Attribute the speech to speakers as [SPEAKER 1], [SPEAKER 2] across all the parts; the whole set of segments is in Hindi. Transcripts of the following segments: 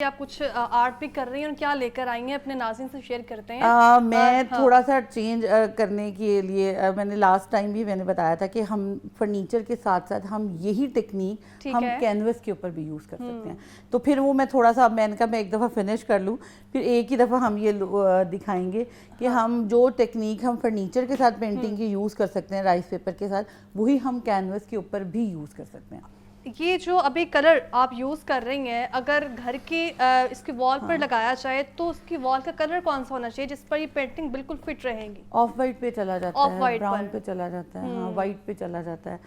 [SPEAKER 1] आप कुछ आर्ट भी कर रही हैं और क्या लेकर आई हैं अपने नाज़रीन से शेयर करते हैं।
[SPEAKER 2] मैं थोड़ा सा चेंज करने के लिए मैंने लास्ट टाइम भी मैंने बताया था कि हम फर्नीचर के साथ साथ हम यही टेक्निक हम कैनवस के ऊपर भी यूज़ कर सकते हैं। तो फिर वो मैं थोड़ा सा मैंने कहा मैं एक दफ़ा फिनिश कर लूँ, फिर एक ही दफ़ा हम ये दिखाएंगे कि हम जो टेक्निक हम फर्नीचर के साथ पेंटिंग की यूज़ कर सकते हैं राइस पेपर के साथ, वही हम कैनवस के ऊपर भी यूज़ कर सकते हैं।
[SPEAKER 1] ये जो अभी कलर आप यूज़ कर रही हैं, अगर घर की इसकी वॉल पर लगाया जाए तो उसकी वॉल का कलर कौन सा होना चाहिए जिस पर ये पेंटिंग बिल्कुल फिट रहेगी?
[SPEAKER 2] ऑफ वाइट पे चला जाता है, ब्राउन पे चला जाता है, हाँ वाइट पे चला जाता है,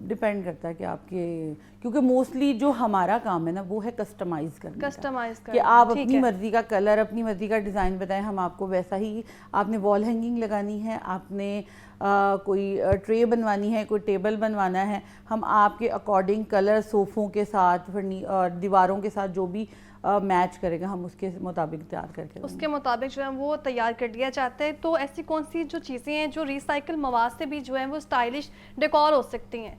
[SPEAKER 2] डिपेंड करता है कि आपके, क्योंकि मोस्टली जो हमारा काम है ना वो है कस्टमाइज करना कि आप अपनी मर्जी का कलर, अपनी मर्जी का डिज़ाइन बताएं, हम आपको वैसा ही, आपने वॉल हैंगिंग लगानी है, आपने कोई ट्रे बनवानी है, कोई टेबल बनवाना है, हम आपके अकॉर्डिंग कलर सोफ़ों के साथ दीवारों के साथ जो भी मैच करेगा हम उसके मुताबिक तैयार करके
[SPEAKER 1] उसके मुताबिक जो है वो तैयार कर दिया जाता है। तो ऐसी कौन सी जो चीज़ें हैं जो रिसाइकल मवाद से भी जो है वो स्टाइलिश डेकोर हो सकती हैं?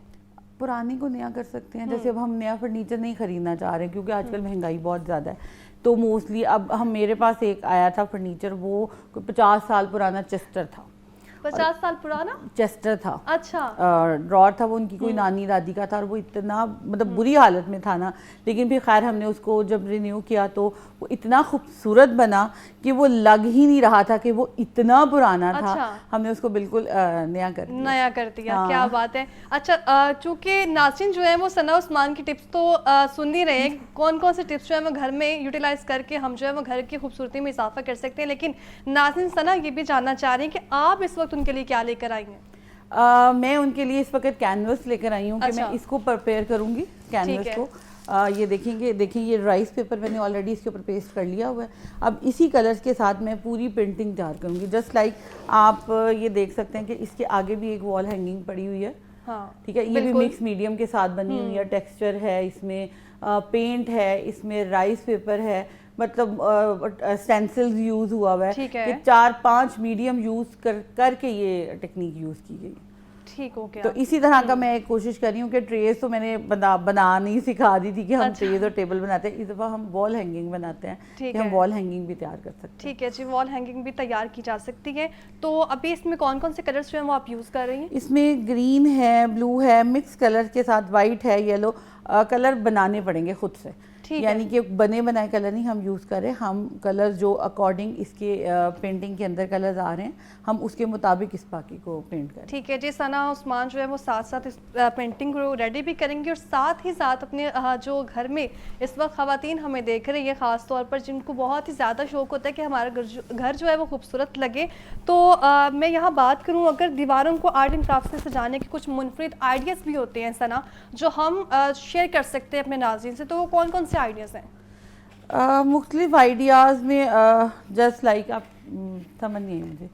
[SPEAKER 2] पुराने को नया कर सकते हैं। जैसे अब हम नया फर्नीचर नहीं खरीदना चाह रहे क्योंकि आजकल महंगाई बहुत ज़्यादा है, तो मोस्टली अब हम, मेरे पास एक आया था फर्नीचर, वो 50 साल पुराना चेस्टर था।
[SPEAKER 1] 50 साल पुराना
[SPEAKER 2] चेस्टर था,
[SPEAKER 1] अच्छा
[SPEAKER 2] ड्रॉर था वो, उनकी कोई नानी दादी का था और वो इतना मतलब बुरी हालत में था ना, लेकिन फिर खैर हमने उसको जब रिन्यू किया तो वो इतना खूबसूरत बना कि वो लग ही नहीं रहा था कि वो इतना पुराना था। हमने उसको बिल्कुल नया कर दिया।
[SPEAKER 1] हाँ। क्या बात है। अच्छा, चूंकि नाज़रीन जो है वो सना उस्मान की टिप्स तो सुन ही रहे हैं, कौन कौन से टिप्स जो है वो घर में यूटिलाइज करके हम जो है वो घर की खूबसूरती में इजाफा कर सकते हैं, लेकिन नाज़रीन सना ये भी जानना चाह रही हैं कि आप इस वक्त उनके लिए क्या लेकर आई हैं?
[SPEAKER 2] मैं उनके लिए इस वक्त कैनवस लेकर आई हूँ कि मैं इसको प्रिपेयर करूँगी कैनवस को। ये देखिए ये राइस पेपर मैंने ऑलरेडी इसके ऊपर पेस्ट कर लिया हुआ है। अब इसी कलर्स के साथ मैं पूरी पेंटिंग तैयार करूँगी। जस्ट लाइक आप ये देख सकते हैं कि इसके आगे भी एक वॉल हैंगिंग पड़ी हुई है।
[SPEAKER 1] हाँ,
[SPEAKER 2] ठीक है, ये भी मिक्स मीडियम के साथ बनी हुई है, टेक्सचर है इसमें, पेंट है इसमें, राइस पेपर है, मतलब स्टेंसिल्स यूज हुआ हुआ है कि 4-5 मीडियम यूज करके ये टेक्निक यूज की गई।
[SPEAKER 1] ठीक हो गया।
[SPEAKER 2] तो इसी तरह का मैं कोशिश कर रही हूँ कि ट्रेस तो मैंने बना नहीं सिखा दी थी कि हम ट्रेस और टेबल बनाते हैं, इस दफ़ा हम वॉल हैंगिंग बनाते हैं कि हम वॉल हैंगिंग भी तैयार कर सकते हैं।
[SPEAKER 1] ठीक है जी, वॉल हैंगिंग भी तैयार की जा सकती है। तो अभी इसमें कौन कौन से कलर्स जो हैं वो आप यूज़ कर रही हैं?
[SPEAKER 2] इसमें ग्रीन है, ब्लू है, मिक्स कलर के साथ वाइट है, येलो कलर बनाने पड़ेंगे खुद से, यानी कि बने बनाए कलर नहीं हम यूज़ कर रहे, हम कलर जो अकॉर्डिंग इसके पेंटिंग के अंदर कलर्स आ रहे हैं हम उसके मुताबिक इस बाकी को पेंट करें।
[SPEAKER 1] ठीक है जी, सना उस्मान जो है वो साथ साथ इस पेंटिंग को रेडी भी करेंगे और साथ ही साथ अपने जो घर में इस वक्त ख़वातीन हमें देख रही है ख़ास तौर पर, जिनको बहुत ही ज़्यादा शौक़ होता है कि हमारा घर जो है वो खूबसूरत लगे, तो मैं यहाँ बात करूँ, अगर दीवारों को आर्ट एंड क्राफ्ट से सजाने के कुछ मुनफरिद आइडियाज़ भी होते हैं सना जो हम शेयर कर सकते हैं अपने नाज़रीन से, तो वो कौन कौन से आइडियाज़ हैं?
[SPEAKER 2] मुख्तलिफ आइडियाज़ में जस्ट लाइक आप समझ नहीं है मुझे,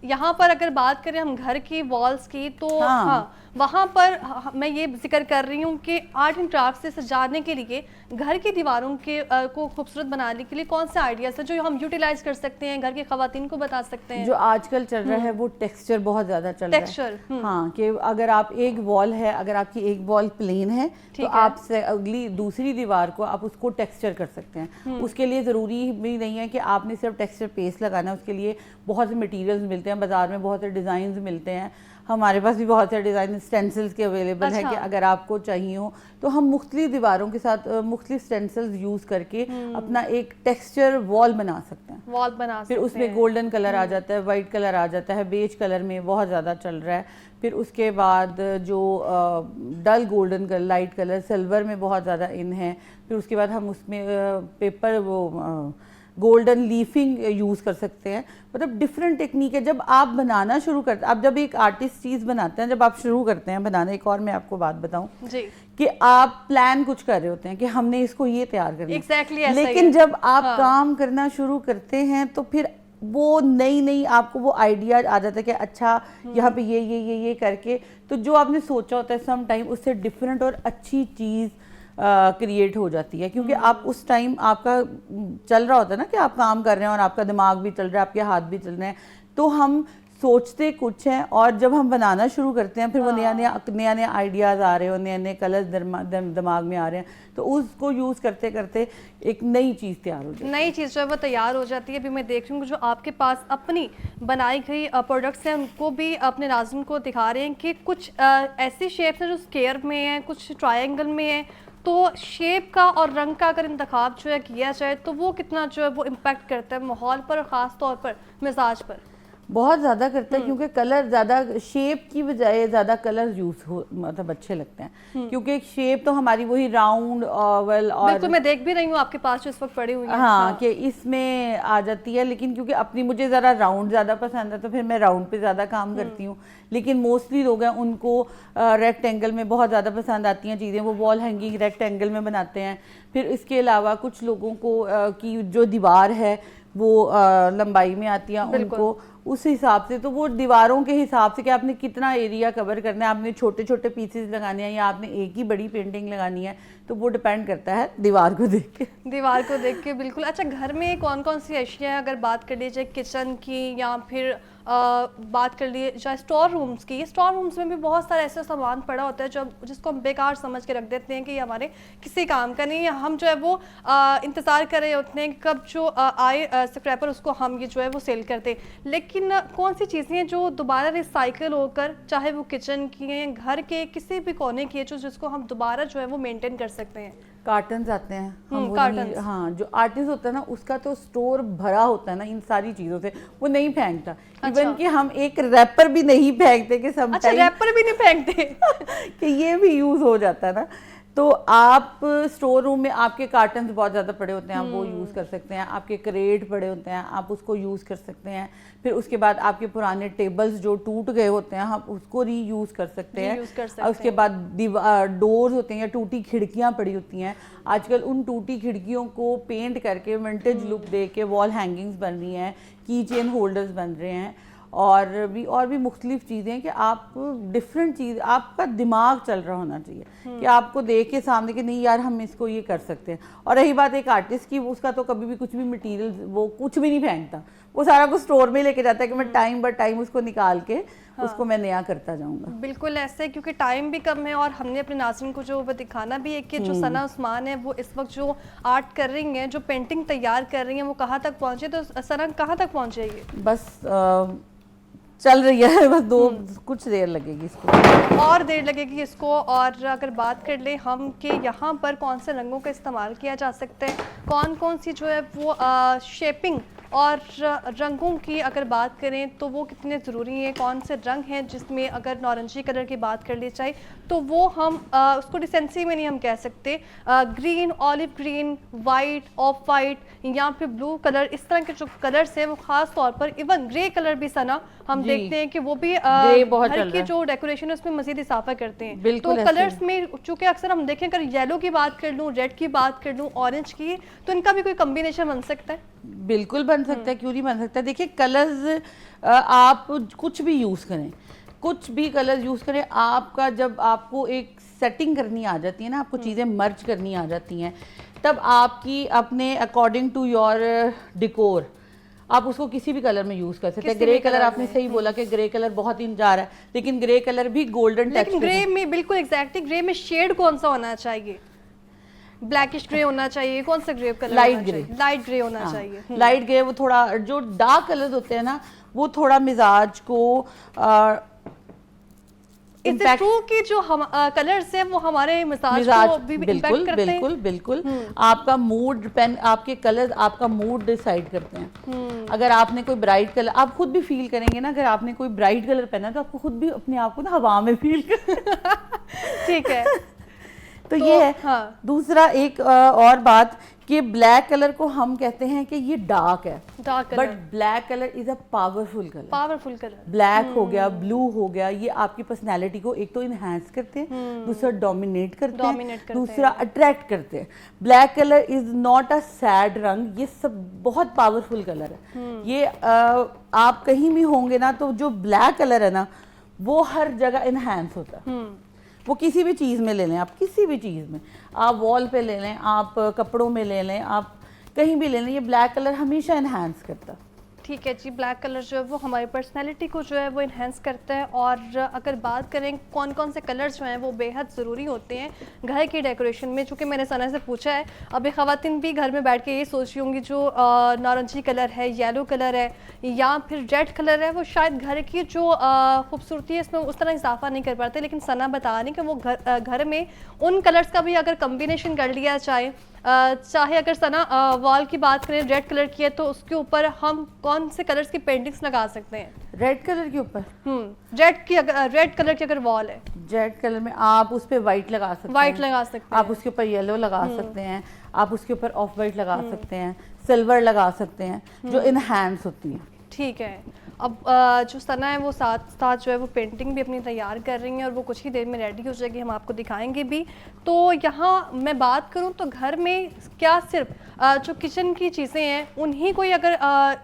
[SPEAKER 1] यहाँ पर अगर बात करें हम घर की वॉल्स की तो हाँ वहाँ पर मैं ये जिक्र कर रही हूँ कि आर्ट एंड क्राफ्ट से सजाने के लिए घर की दीवारों के को खूबसूरत बनाने के लिए कौन से आइडियाज़ हैं जो हम यूटिलाइज कर सकते हैं, घर की ख़वातीन को बता सकते हैं?
[SPEAKER 2] जो आजकल चल रहा है वो टेक्सचर बहुत ज़्यादा चल रहा है। हाँ, कि अगर आप एक वॉल है, अगर आपकी एक वॉल प्लेन है तो आप अगली दूसरी दीवार को आप उसको टेक्सचर कर सकते हैं। उसके लिए ज़रूरी भी नहीं है कि आपने सिर्फ टेक्सचर पेस्ट लगाना है, उसके लिए बहुत से मटीरियल्स मिलते हैं बाज़ार में, बहुत से डिज़ाइन मिलते हैं, हमारे पास भी बहुत सारे डिज़ाइन स्टेंसिल्स के अवेलेबल है कि अगर आपको चाहिए हो तो हम मुख्तलिफ दीवारों के साथ मुख्तलिफ स्टेंसिल्स यूज़ करके अपना एक टेक्सचर वॉल बना सकते हैं। फिर उसमें गोल्डन कलर आ जाता है, वाइट कलर आ जाता है, बेज कलर में बहुत ज़्यादा चल रहा है। फिर उसके बाद जो dull golden colour, light colour, silver में बहुत ज़्यादा इन है। फिर उसके बाद हम उसमें पेपर वो गोल्डन लीफिंग यूज़ कर सकते हैं। मतलब डिफरेंट टेक्निक है। जब आप बनाना शुरू करते हैं, आप जब एक आर्टिस्ट चीज़ बनाते हैं, जब आप शुरू करते हैं बनाना, एक और मैं आपको बात बताऊं कि आप प्लान कुछ कर रहे होते हैं कि हमने इसको ये तैयार करना है, लेकिन जब आप काम करना शुरू करते हैं तो फिर वो नई आपको वो आइडिया आ जाता है कि अच्छा यहाँ पे ये करके, तो जो आपने सोचा होता है सम टाइम उससे डिफरेंट और अच्छी चीज़ क्रिएट हो जाती है, क्योंकि आप उस टाइम आपका चल रहा होता है ना कि आप काम कर रहे हैं और आपका दिमाग भी चल रहा है, आपके हाथ भी चल रहे हैं, तो हम सोचते कुछ हैं और जब हम बनाना शुरू करते हैं फिर वो नया नया आइडियाज़ आ रहे हो, नए नए कलर्स दिमाग में आ रहे हैं, तो उसको यूज़ करते करते एक नई चीज़ तैयार हो जाती है।
[SPEAKER 1] नई चीज़ जो है वो तैयार हो जाती है। अभी मैं देख रही हूँ जो आपके पास अपनी बनाई गई प्रोडक्ट्स हैं उनको भी अपने नाज़रीन को दिखा रहे हैं कि कुछ ऐसी शेप्स हैं जो स्क्वायर में हैं, कुछ ट्रायंगल में हैं। तो शेप का और रंग का अगर इंतखाब जो है किया जाए तो वो कितना जो है वो इम्पैक्ट करता है माहौल पर और ख़ास तौर पर मिजाज पर?
[SPEAKER 2] बहुत ज़्यादा करता है, क्योंकि कलर ज़्यादा शेप की बजाय ज़्यादा कलर यूज़ हो मतलब अच्छे लगते हैं, क्योंकि एक शेप तो हमारी वही राउंड ओवल और
[SPEAKER 1] बिल्कुल मैं देख भी रही हूँ आपके पास जो इस वक्त पड़ी हुई है।
[SPEAKER 2] हाँ, कि इसमें आ जाती है, लेकिन क्योंकि अपनी मुझे ज़रा राउंड ज़्यादा पसंद है तो फिर मैं राउंड पे ज़्यादा काम करती हूँ। लेकिन मोस्टली लोग हैं उनको रेक्टेंगल में बहुत ज़्यादा पसंद आती हैं चीज़ें, वो वॉल हैंगिंग रेक्टेंगल में बनाते हैं। फिर इसके अलावा कुछ लोगों को की जो दीवार है वो लंबाई में आती है, उनको उस हिसाब से, तो वो दीवारों के हिसाब से कि आपने कितना एरिया कवर करना है, आपने छोटे छोटे पीसेस लगाने हैं या आपने एक ही बड़ी पेंटिंग लगानी है, तो वो डिपेंड करता है दीवार को देख के।
[SPEAKER 1] दीवार को देख के, बिल्कुल। अच्छा, घर में कौन कौन सी अशिया है अगर बात कर लीजिए किचन की या फिर बात कर लिए चाहे स्टोर रूम्स की? स्टोर रूम्स में भी बहुत सारा ऐसा सामान पड़ा होता है जो जिसको हम बेकार समझ के रख देते हैं कि ये हमारे किसी काम का नहीं है। हम जो है वो इंतज़ार कर रहे होते हैं कब जो आए स्क्रैपर उसको हम ये जो है वो सेल करते हैं। लेकिन कौन सी चीज़ें हैं जो दोबारा रिसाइकिल होकर, चाहे वो किचन की हैं, घर के किसी भी कोने की है, जिसको हम दोबारा जो है वो मेंटेन कर सकते हैं?
[SPEAKER 2] कार्टन्स आते हैं, हम
[SPEAKER 1] कार्टन्स।
[SPEAKER 2] हाँ, जो आर्टिस्ट होता है ना उसका तो स्टोर भरा होता है ना इन सारी चीज़ों से, वो नहीं फेंकता। इवन कि हम एक रैपर भी नहीं फेंकते कि सब
[SPEAKER 1] अच्छा, रैपर भी नहीं फेंकते
[SPEAKER 2] कि ये भी यूज़ हो जाता है ना। तो आप स्टोर रूम में आपके कार्टन्स बहुत ज़्यादा पड़े होते हैं, आप वो यूज़ कर सकते हैं। आपके क्रेट पड़े होते हैं, आप उसको यूज़ कर सकते हैं। फिर उसके बाद आपके पुराने टेबल्स जो टूट गए होते हैं, आप उसको रीयूज़ कर सकते हैं। उसके बाद डोर्स होते हैं या टूटी खिड़कियाँ पड़ी होती हैं, आजकल उन टूटी खिड़कियों को पेंट करके विंटेज लुक दे के वॉल हैंगिंग्स बन रही हैं, की चेन होल्डर्स बन रहे हैं, और भी मुख्तलिफ चीज़ें कि आप डिफरेंट चीज़, आपका दिमाग चल रहा होना चाहिए कि आपको देख के सामने कि नहीं यार हम इसको ये कर सकते हैं। और रही बात एक आर्टिस्ट की, उसका तो कभी भी कुछ भी मटेरियल वो कुछ भी नहीं फेंकता, वो सारा कुछ स्टोर में लेके जाता है कि मैं टाइम बाय टाइम उसको निकाल के उसको मैं नया करता जाऊंगा।
[SPEAKER 1] बिल्कुल ऐसे, क्योंकि टाइम भी कम है और हमने अपने नाज़रीन को जो वो दिखाना भी है कि जो सना उस्मान है वो इस वक्त जो आर्ट कर रही हैं, जो पेंटिंग तैयार कर रही हैं, वो कहाँ तक पहुँचे। तो सना कहाँ तक पहुँचेगी?
[SPEAKER 2] बस चल रही है, बस कुछ देर लगेगी इसको,
[SPEAKER 1] और देर लगेगी इसको। और अगर बात कर ले हम कि यहाँ पर कौन से रंगों का इस्तेमाल किया जा सकता है, कौन कौन सी जो है वो शेपिंग और रंगों की अगर बात करें तो वो कितने ज़रूरी हैं, कौन से रंग हैं जिसमें अगर नारंगी कलर की बात कर ली जाए तो वो हम उसको डिसेंसी में नहीं हम कह सकते, green, olive green, white, of white या फिर ब्लू कलर, इस तरह के जो कलर्स हैं वो ख़ास तौर पर, इवन ग्रे कलर भी सना हम देखते हैं कि वो भी घर की जो डेकोरेशन है उसमें मज़ीद इजाफा करते हैं। तो कलर्स में चूँकि अक्सर हम देखें, अगर येलो की बात कर लूँ, रेड की बात कर लूँ, ऑरेंज की, तो इनका भी कोई कम्बिनेशन बन सकता है?
[SPEAKER 2] बिल्कुल बन सकता है, क्यों नहीं बन सकता है। देखिए कलर्स आप कुछ भी यूज़ करें, कुछ भी कलर यूज़ करें, आपका जब आपको एक सेटिंग करनी आ जाती है ना, आपको चीज़ें मर्ज करनी आ जाती हैं, तब आपकी अपने अकॉर्डिंग टू योर डिकोर आप उसको किसी भी कलर में यूज़ कर सकते हैं। ग्रे कलर आपने सही बोला कि ग्रे कलर बहुत इन जा रहा है, लेकिन ग्रे कलर भी गोल्डन टच,
[SPEAKER 1] लेकिन ग्रे में बिल्कुल एग्जैक्टली ग्रे में शेड कौन सा होना चाहिए? ब्लैकिश ग्रे होना चाहिए? कौन सा grey colour?
[SPEAKER 2] Light grey.
[SPEAKER 1] Light grey होना चाहिए।
[SPEAKER 2] लाइट ग्रे, वो थोड़ा जो डार्क कलर्स होते हैं ना वो थोड़ा मिजाज को
[SPEAKER 1] इम्पैक्ट कि जो हम कलर्स हैं वो हमारे मिजाज को भी इम्पैक्ट करते हैं।
[SPEAKER 2] बिल्कुल बिल्कुल आपका मूड डिपेंड, आपके कलर्स आपका मूड डिसाइड करते हैं। अगर आपने कोई ब्राइट कलर, आप खुद भी फील करेंगे ना, अगर आपने कोई ब्राइट कलर पहना तो आपको खुद भी अपने आप को ना हवा में फील कर
[SPEAKER 1] ठीक है।
[SPEAKER 2] तो ये है। हाँ। दूसरा एक और बात कि ब्लैक कलर को हम कहते हैं कि ये डार्क है, but black colour is a powerful colour.
[SPEAKER 1] Powerful colour
[SPEAKER 2] black हो गया, ब्लू हो गया, ये आपकी पर्सनैलिटी को एक तो इनहेंस करते हैं, दूसरा डोमिनेट करते हैं, दूसरा अट्रैक्ट करते हैं। Black colour is not a sad रंग, ये सब बहुत पावरफुल कलर है। ये आप कहीं भी होंगे ना तो जो ब्लैक कलर है ना वो हर जगह इनहेंस होता है। वो किसी भी चीज़ में ले लें, आप किसी भी चीज़ में, आप वॉल पे ले लें, आप कपड़ों में ले लें, आप कहीं भी ले लें, ये ब्लैक कलर हमेशा इनहेंस करता।
[SPEAKER 1] ठीक है जी, ब्लैक कलर जो है वो हमारी पर्सनैलिटी को जो है वो इन्हेंस करता है। और अगर बात करें कौन कौन से कलर्स जो हैं वो बेहद ज़रूरी होते हैं घर की डेकोरेशन में, चूँकि मैंने सना से पूछा है, अभी ख़वातीन भी घर में बैठ के ये सोच रही होंगी जो नारंगी कलर है, येलो कलर है या फिर रेड कलर है, वो शायद घर की जो खूबसूरती है इसमें उस तरह इजाफा नहीं कर पाते। लेकिन सना बता रही कि वो घर में उन कलर्स का भी अगर कम्बिनेशन कर लिया जाए, चाहे अगर सना वॉल की बात करें रेड कलर की है तो उसके ऊपर हम कौन से कलर्स की पेंटिंग्स लगा सकते हैं?
[SPEAKER 2] रेड कलर के ऊपर
[SPEAKER 1] रेड कलर की अगर वॉल है,
[SPEAKER 2] रेड कलर में आप उस पर वाइट लगा सकते हैं,
[SPEAKER 1] वाइट लगा सकते हैं,
[SPEAKER 2] आप उसके ऊपर येलो लगा सकते हैं, आप उसके ऊपर ऑफ वाइट लगा सकते हैं, सिल्वर लगा सकते हैं, जो इनहैंस होती है।
[SPEAKER 1] ठीक है। अब जो सना है वो साथ साथ जो है वो पेंटिंग भी अपनी तैयार कर रही हैं और वो कुछ ही देर में रेडी हो जाएगी, हम आपको दिखाएंगे भी। तो यहाँ मैं बात करूँ तो घर में क्या सिर्फ जो किचन की चीज़ें हैं उन्हीं को ही अगर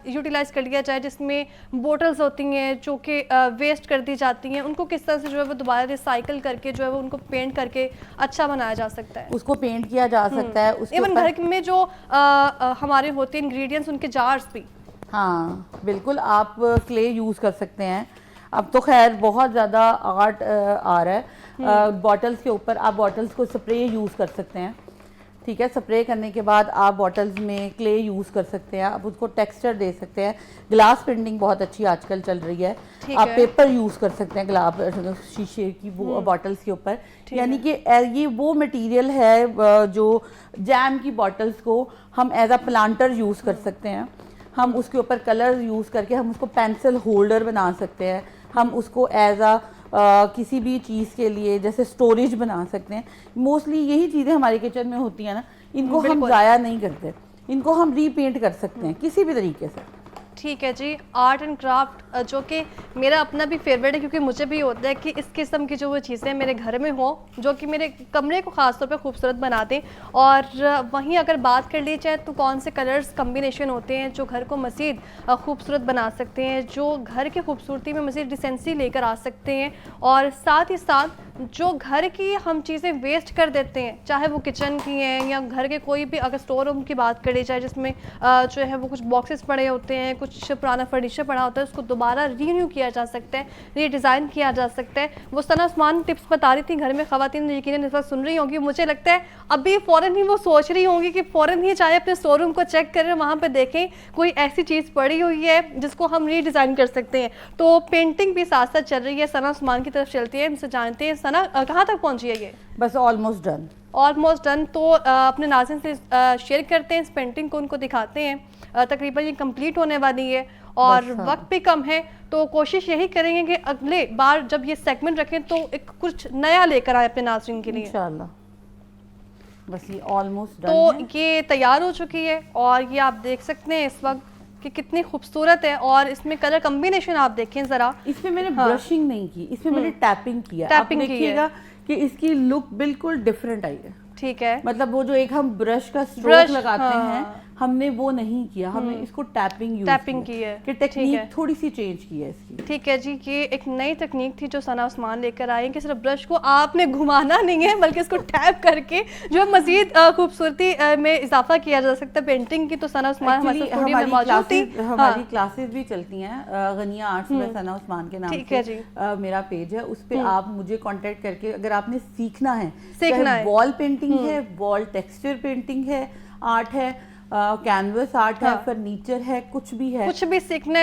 [SPEAKER 1] यूटिलाइज़ कर लिया जाए, जिसमें बोटल्स होती हैं जो कि वेस्ट कर दी जाती हैं, उनको किस तरह से जो है वो दोबारा रिसाइकल करके जो है वो उनको पेंट करके अच्छा बनाया जा सकता है?
[SPEAKER 2] उसको पेंट किया जा सकता है।
[SPEAKER 1] इवन घर में जो हमारे होते हैं इंग्रेडिएंट्स, उनके जार्स भी।
[SPEAKER 2] हाँ बिल्कुल, आप क्ले यूज़ कर सकते हैं। अब तो खैर बहुत ज़्यादा आर्ट आ रहा है बॉटल्स के ऊपर। आप बॉटल्स को स्प्रे यूज़ कर सकते हैं, ठीक है। स्प्रे करने के बाद आप बॉटल्स में क्ले यूज़ कर सकते हैं, आप उसको टेक्सचर दे सकते हैं। ग्लास प्रिंटिंग बहुत अच्छी आजकल चल रही है, आप पेपर यूज़ कर सकते हैं ग्लास शीशे की वो बॉटल्स के ऊपर। यानी कि ये वो मटेरियल है जो जैम की बॉटल्स को हम एज अ प्लांटर यूज़ कर सकते हैं। हम उसके ऊपर कलर यूज़ करके हम उसको पेंसिल होल्डर बना सकते हैं। हम उसको एज अ किसी भी चीज़ के लिए जैसे स्टोरेज बना सकते हैं। मोस्टली यही चीज़ें हमारे किचन में होती हैं ना, इनको हम ज़ाया नहीं करते, इनको हम रीपेंट कर सकते हैं किसी भी तरीके से।
[SPEAKER 1] ठीक है जी। आर्ट एंड क्राफ्ट जो कि मेरा अपना भी फेवरेट है, क्योंकि मुझे भी होता है कि इस किस्म की जो वो चीज़ें मेरे घर में हो जो कि मेरे कमरे को ख़ास तौर पे खूबसूरत बना दें। और वहीं अगर बात कर ली जाए तो कौन से कलर्स कम्बिनेशन होते हैं जो घर को मज़ीद खूबसूरत बना सकते हैं, जो घर की खूबसूरती में मज़ीद डिसेंसी लेकर आ सकते हैं। और साथ ही साथ जो घर की हम चीज़ें वेस्ट कर देते हैं, चाहे वो किचन की हैं या घर के कोई भी, अगर स्टोर रूम की बात करी जाए जिसमें जो है वो कुछ बॉक्सेस पड़े होते हैं, कुछ पुराना फर्नीचर पड़ा होता है, उसको दोबारा रीन्यू किया जा सकता है, रीडिज़ाइन किया जा सकता है। वो सना उस्मान टिप्स बता रही थी, घर में ख़वातीन यकीनन इस वक्त सुन रही होंगी, मुझे लगता है अभी फ़ौरन ही वो सोच रही होंगी कि फ़ौरन ही चाहे अपने स्टोर रूम को चेक करें, वहाँ पर देखें कोई ऐसी चीज़ पड़ी हुई है जिसको हम रीडिज़ाइन कर सकते हैं। तो पेंटिंग भी साथ साथ चल रही है, सना उस्मान की तरफ चलती है, इनसे जानते हैं सना कहाँ तक पहुँची है ये?
[SPEAKER 2] बस ऑलमोस्ट डन,
[SPEAKER 1] ऑलमोस्ट डन। तो अपने नाज़रीन से शेयर करते हैं इस पेंटिंग को, उनको दिखाते हैं। तकरीबन ये कंप्लीट होने वाली है और वक्त भी कम है, तो कोशिश यही करेंगे कि अगले बार जब ये सेगमेंट रखें तो एक कुछ नया लेकर आए अपने नाज़रीन के लिए इंशाल्लाह।
[SPEAKER 2] बस ये ऑलमोस्ट डन
[SPEAKER 1] तो
[SPEAKER 2] है।
[SPEAKER 1] ये तैयार हो चुकी है और ये आप देख सकते हैं इस वक्त कि कितनी खूबसूरत है। और इसमें कलर कम्बिनेशन आप देखें ज़रा,
[SPEAKER 2] इसमें मैंने ब्रशिंग नहीं की, इसमें मैंने टैपिंग किया। टैपिंग देखिएगा कि इसकी लुक बिल्कुल डिफरेंट आई है।
[SPEAKER 1] ठीक है,
[SPEAKER 2] मतलब वो जो एक हम ब्रश का स्ट्रोक लगाते हैं, हमने वो नहीं किया, हमने इसको टैपिंग
[SPEAKER 1] की है
[SPEAKER 2] कि टेक्निक थोड़ी सी चेंज की है इसकी।
[SPEAKER 1] ठीक है जी, ये एक नई तकनीक थी जो सना उस्मान लेकर आए कि सिर्फ ब्रश को आपने घुमाना नहीं है बल्कि इसको टैप करके जो मजीद खूबसूरती में इजाफा किया जा सकता है पेंटिंग की। तो सना उस्मान हमारे स्टूडियो में मौजूद थी।
[SPEAKER 2] हमारी क्लासेस भी चलती हैं गनिया आर्ट्स में, सना उस्मान के नाम से।
[SPEAKER 1] ठीक है जी,
[SPEAKER 2] मेरा पेज है, उस पे आप मुझे कांटेक्ट करके अगर आपने सीखना है वॉल पेंटिंग है, वॉल टेक्सचर पेंटिंग है, आर्ट है, कैनवस आर्ट है, फर्नीचर है, कुछ भी सीखना है